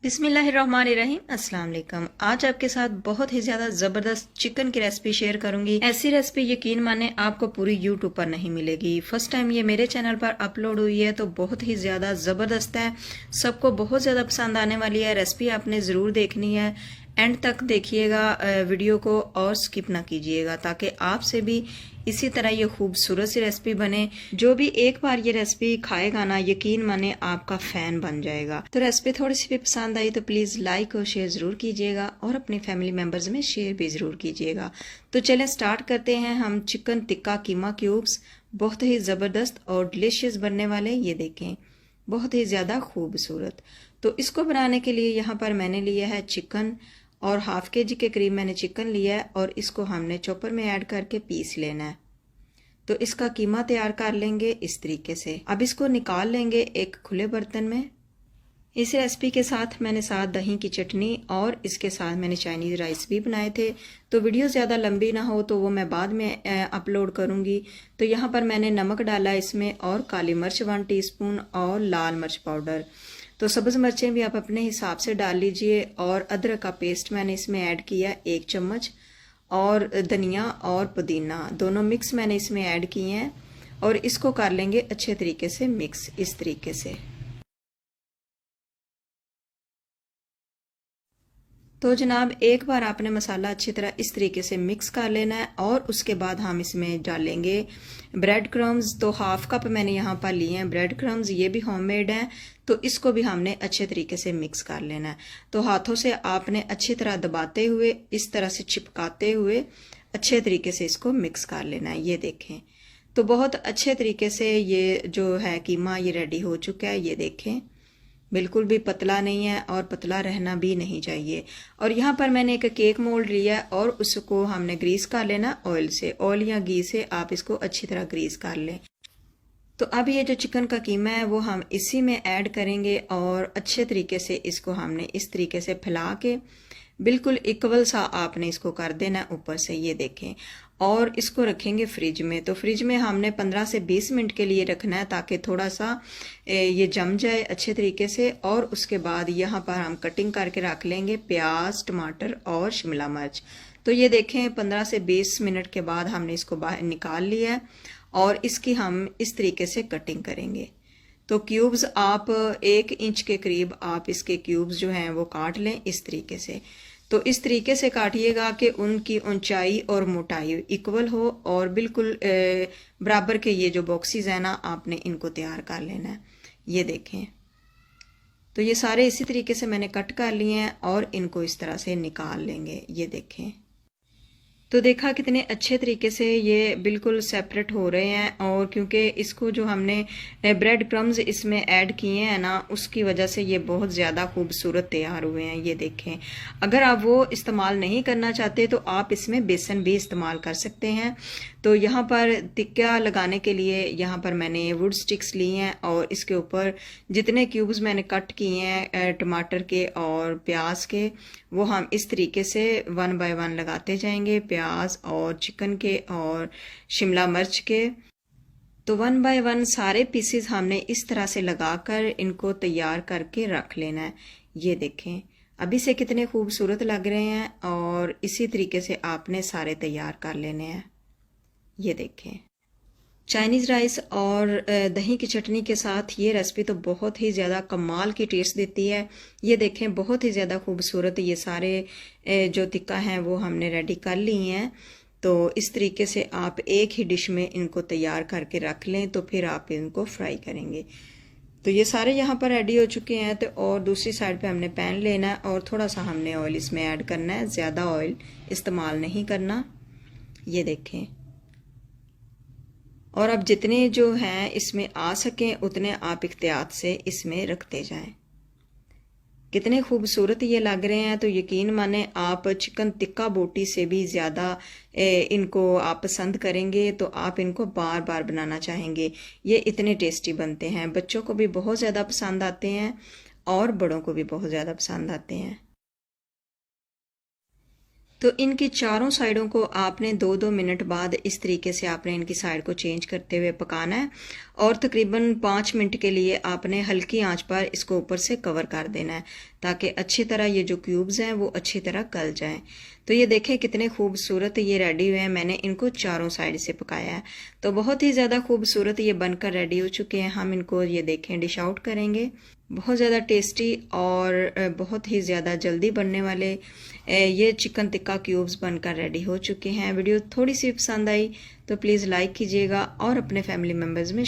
बिस्मिल्लाहिर्रहमानिर्रहीम। अस्सलाम वालेकुम। आज आपके साथ बहुत ही ज़्यादा ज़बरदस्त चिकन की रेसिपी शेयर करूंगी। ऐसी रेसिपी यकीन माने आपको पूरी यूट्यूब पर नहीं मिलेगी। फर्स्ट टाइम ये मेरे चैनल पर अपलोड हुई है तो बहुत ही ज़्यादा ज़बरदस्त है, सबको बहुत ज़्यादा पसंद आने वाली है। रेसिपी आपने ज़रूर देखनी है, एंड तक देखिएगा वीडियो को और स्किप ना कीजिएगा ताकि आपसे भी इसी तरह ये खूबसूरत सी रेसिपी बने। जो भी एक बार ये रेसिपी खाएगा ना, यकीन माने आपका फैन बन जाएगा। तो रेसिपी थोड़ी सी भी पसंद आई तो प्लीज लाइक और शेयर जरूर कीजिएगा और अपने फैमिली मेंबर्स में शेयर भी जरूर कीजिएगा। तो चलें स्टार्ट करते हैं। हम चिकन टिक्का कीमा क्यूब्स बहुत ही जबरदस्त और डिलीशियस बनने वाले, ये देखें बहुत ही ज्यादा खूबसूरत। तो इसको बनाने के लिए यहाँ पर मैंने लिया है चिकन और हाफ के जी के करीब मैंने चिकन लिया है और इसको हमने चॉपर में ऐड करके पीस लेना है। तो इसका कीमा तैयार कर लेंगे इस तरीके से। अब इसको निकाल लेंगे एक खुले बर्तन में। इस रेसिपी के साथ मैंने साथ दही की चटनी और इसके साथ मैंने चाइनीज राइस भी बनाए थे। तो वीडियो ज़्यादा लंबी ना हो तो वो मैं बाद में अपलोड करूँगी। तो यहाँ पर मैंने नमक डाला इसमें और काली मिर्च 1 टीस्पून और लाल मिर्च पाउडर। तो सब्ज़ मिर्चें भी आप अपने हिसाब से डाल लीजिए और अदरक का पेस्ट मैंने इसमें ऐड किया 1 चम्मच और धनिया और पुदीना दोनों मिक्स मैंने इसमें ऐड किए हैं और इसको कर लेंगे अच्छे तरीके से मिक्स इस तरीके से। तो जनाब एक बार आपने मसाला अच्छी तरह इस तरीके से मिक्स कर लेना है और उसके बाद हम इसमें डालेंगे ब्रेड क्रम्स। तो हाफ कप मैंने यहाँ पर लिए हैं ब्रेड क्रम्स, ये भी होममेड हैं। तो इसको भी हमने अच्छे तरीके से मिक्स कर लेना है। तो हाथों से आपने अच्छी तरह दबाते हुए इस तरह से चिपकाते हुए अच्छे तरीके से इसको मिक्स कर लेना है। ये देखें तो बहुत अच्छे तरीके से ये जो है कीमा ये रेडी हो चुका है। ये देखें बिल्कुल भी पतला नहीं है और पतला रहना भी नहीं चाहिए। और यहाँ पर मैंने एक केक मोल्ड लिया और उसको हमने ग्रीस कर लेना ऑयल से। ऑयल या घी से आप इसको अच्छी तरह ग्रीस कर लें। तो अब ये जो चिकन का कीमा है वो हम इसी में ऐड करेंगे और अच्छे तरीके से इसको हमने इस तरीके से फैला के बिल्कुल इक्वल सा आपने इसको कर देना ऊपर से। ये देखें और इसको रखेंगे फ्रिज में। तो फ्रिज में हमने 15 से 20 मिनट के लिए रखना है ताकि थोड़ा सा ये जम जाए अच्छे तरीके से। और उसके बाद यहाँ पर हम कटिंग करके रख लेंगे प्याज, टमाटर और शिमला मिर्च। तो ये देखें 15 से 20 मिनट के बाद हमने इसको बाहर निकाल लिया है और इसकी हम इस तरीके से कटिंग करेंगे। तो क्यूब्स आप 1 इंच के करीब आप इसके क्यूब्स जो हैं वो काट लें इस तरीके से। तो इस तरीके से काटिएगा कि उनकी ऊंचाई और मोटाई इक्वल हो और बिल्कुल बराबर के ये जो बॉक्सेस हैं ना आपने इनको तैयार कर लेना है। ये देखें तो ये सारे इसी तरीके से मैंने कट कर लिए हैं और इनको इस तरह से निकाल लेंगे। ये देखें तो देखा कितने अच्छे तरीके से ये बिल्कुल सेपरेट हो रहे हैं। और क्योंकि इसको जो हमने ब्रेड क्रम्स इसमें ऐड किए हैं ना उसकी वजह से ये बहुत ज़्यादा खूबसूरत तैयार हुए हैं। ये देखें अगर आप वो इस्तेमाल नहीं करना चाहते तो आप इसमें बेसन भी इस्तेमाल कर सकते हैं। तो यहाँ पर टिक्का लगाने के लिए यहाँ पर मैंने वुड स्टिक्स ली हैं और इसके ऊपर जितने क्यूब्स मैंने कट किए हैं टमाटर के और प्याज के वो हम इस तरीके से 1 बाय 1 लगाते जाएंगे। प्याज और चिकन के और शिमला मिर्च के तो 1 बाय 1 सारे पीसेस हमने इस तरह से लगाकर इनको तैयार करके रख लेना है। ये देखें अभी से कितने खूबसूरत लग रहे हैं और इसी तरीके से आपने सारे तैयार कर लेने हैं। ये देखें चाइनीज़ राइस और दही की चटनी के साथ ये रेसिपी तो बहुत ही ज़्यादा कमाल की टेस्ट देती है। ये देखें बहुत ही ज़्यादा खूबसूरत ये सारे जो टिक्का हैं वो हमने रेडी कर लिए हैं। तो इस तरीके से आप एक ही डिश में इनको तैयार करके रख लें तो फिर आप इनको फ्राई करेंगे। तो ये सारे यहाँ पर रेडी हो चुके हैं। तो और दूसरी साइड पे हमने पैन लेना है और थोड़ा सा हमने ऑयल इसमें ऐड करना है, ज़्यादा ऑयल इस्तेमाल नहीं करना। ये देखें और अब जितने जो हैं इसमें आ सकें उतने आप एहतियात से इसमें रखते जाएं। कितने खूबसूरत ये लग रहे हैं। तो यकीन माने आप चिकन टिक्का बोटी से भी ज़्यादा इनको आप पसंद करेंगे तो आप इनको बार बार बनाना चाहेंगे। ये इतने टेस्टी बनते हैं, बच्चों को भी बहुत ज़्यादा पसंद आते हैं और बड़ों को भी बहुत ज़्यादा पसंद आते हैं। तो इनकी चारों साइडों को आपने 2-2 मिनट बाद इस तरीके से आपने इनकी साइड को चेंज करते हुए पकाना है। और तकरीबन 5 मिनट के लिए आपने हल्की आंच पर इसको ऊपर से कवर कर देना है ताकि अच्छी तरह ये जो क्यूब्स हैं वो अच्छी तरह गल जाएं। तो ये देखें कितने खूबसूरत ये रेडी हुए हैं। मैंने इनको चारों साइड से पकाया है तो बहुत ही ज़्यादा खूबसूरत ये बनकर रेडी हो चुके हैं। हम इनको ये देखें डिश आउट करेंगे। बहुत ज़्यादा टेस्टी और बहुत ही ज़्यादा जल्दी बनने वाले ये चिकन टिक्का क्यूब्स बनकर रेडी हो चुके हैं। वीडियो थोड़ी सी पसंद आई तो प्लीज़ लाइक कीजिएगा और अपने फैमिली मेम्बर्स में